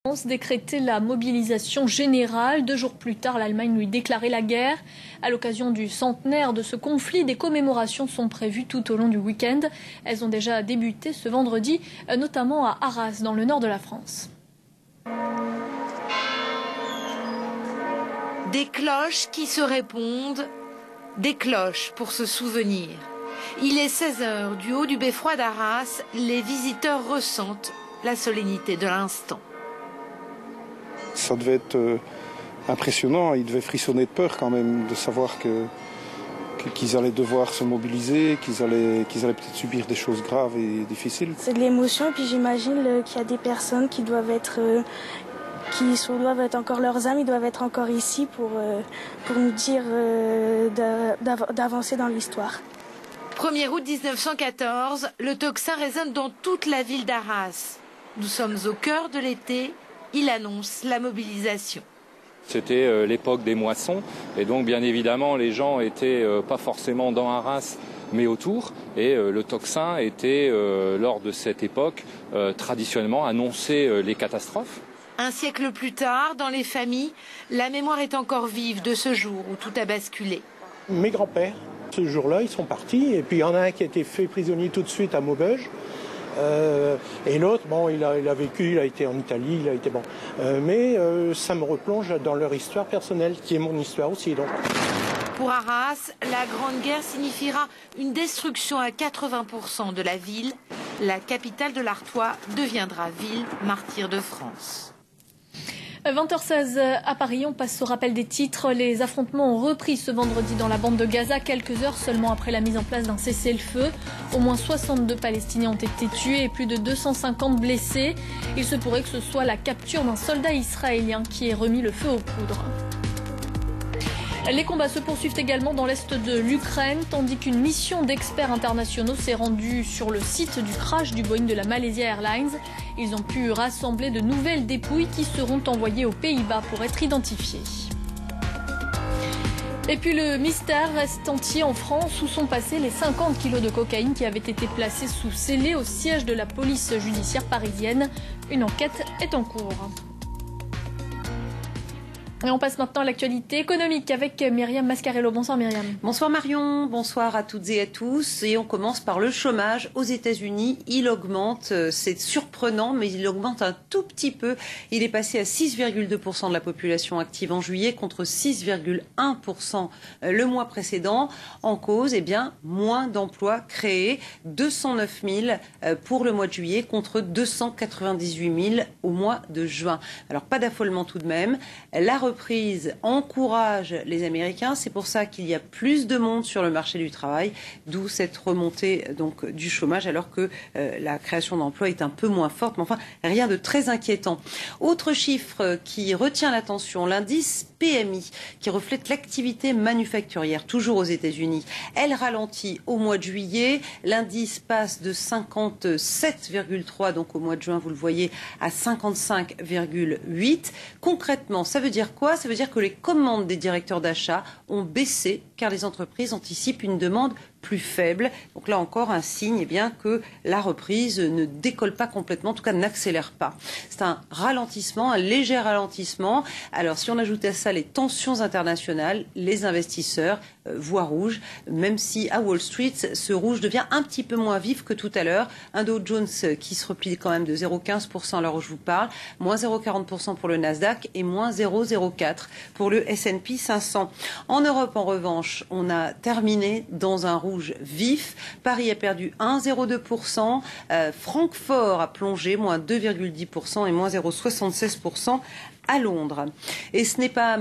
France décrétait la mobilisation générale. 2 jours plus tard, l'Allemagne lui déclarait la guerre. À l'occasion du centenaire de ce conflit, des commémorations sont prévues tout au long du week-end. Elles ont déjà débuté ce vendredi, notamment à Arras, dans le nord de la France. Des cloches qui se répondent, des cloches pour se souvenir. Il est 16 h, du haut du beffroi d'Arras, les visiteurs ressentent la solennité de l'instant. Ça devait être impressionnant, ils devaient frissonner de peur quand même, de savoir qu'ils allaient devoir se mobiliser, qu'ils allaient peut-être subir des choses graves et difficiles. C'est de l'émotion et puis j'imagine qu'il y a des personnes qui doivent être encore leurs âmes, ils doivent être encore ici pour nous dire d'avancer dans l'histoire. 1er août 1914, le tocsin résonne dans toute la ville d'Arras. Nous sommes au cœur de l'été, il annonce la mobilisation. C'était l'époque des moissons et donc bien évidemment les gens étaient pas forcément dans Arras mais autour et le tocsin était lors de cette époque traditionnellement annoncé les catastrophes. Un siècle plus tard, dans les familles, la mémoire est encore vive de ce jour où tout a basculé. Mes grands-pères, ce jour-là, ils sont partis et puis il y en a un qui a été fait prisonnier tout de suite à Maubeuge. Et l'autre, bon, il a vécu, il a été en Italie, il a été bon. Mais ça me replonge dans leur histoire personnelle, qui est mon histoire aussi. Donc. Pour Arras, la Grande Guerre signifiera une destruction à 80% de la ville. La capitale de l'Artois deviendra ville martyre de France. 20h16 à Paris, on passe au rappel des titres. Les affrontements ont repris ce vendredi dans la bande de Gaza, quelques heures seulement après la mise en place d'un cessez-le-feu. Au moins 62 Palestiniens ont été tués et plus de 250 blessés. Il se pourrait que ce soit la capture d'un soldat israélien qui ait remis le feu aux poudres. Les combats se poursuivent également dans l'est de l'Ukraine, tandis qu'une mission d'experts internationaux s'est rendue sur le site du crash du Boeing de la Malaysia Airlines. Ils ont pu rassembler de nouvelles dépouilles qui seront envoyées aux Pays-Bas pour être identifiées. Et puis le mystère reste entier en France où sont passés les 50 kilos de cocaïne qui avaient été placés sous scellé au siège de la police judiciaire parisienne. Une enquête est en cours. Et on passe maintenant à l'actualité économique avec Myriam Mascarello. Bonsoir Myriam. Bonsoir Marion, bonsoir à toutes et à tous. Et on commence par le chômage. Aux États-Unis, il augmente. C'est surprenant, mais il augmente un tout petit peu. Il est passé à 6,2% de la population active en juillet contre 6,1% le mois précédent. En cause, eh bien, moins d'emplois créés. 209 000 pour le mois de juillet contre 298 000 au mois de juin. Alors pas d'affolement tout de même. La reprise encourage les Américains. C'est pour ça qu'il y a plus de monde sur le marché du travail, d'où cette remontée donc, du chômage, alors que la création d'emplois est un peu moins forte. Mais enfin, rien de très inquiétant. Autre chiffre qui retient l'attention, l'indice PMI, qui reflète l'activité manufacturière, toujours aux États-Unis. Elle ralentit au mois de juillet. L'indice passe de 57,3, donc au mois de juin, vous le voyez, à 55,8. Concrètement, ça veut dire quoi? Ça veut dire que les commandes des directeurs d'achat ont baissé car les entreprises anticipent une demande plus faible. Donc là encore un signe eh bien, que la reprise ne décolle pas complètement, en tout cas n'accélère pas. C'est un ralentissement, un léger ralentissement. Alors si on ajoute à ça les tensions internationales, les investisseurs voient rouge, même si à Wall Street, ce rouge devient un petit peu moins vif que tout à l'heure. Un Dow Jones qui se replie quand même de 0,15% à l'heure où je vous parle, moins 0,40% pour le Nasdaq et moins 0,04% pour le S&P 500. En Europe, en revanche, on a terminé dans un rouge vif. Paris a perdu 1,02%. Francfort a plongé, moins 2,10% et moins 0,76% à Londres. Et ce n'est pas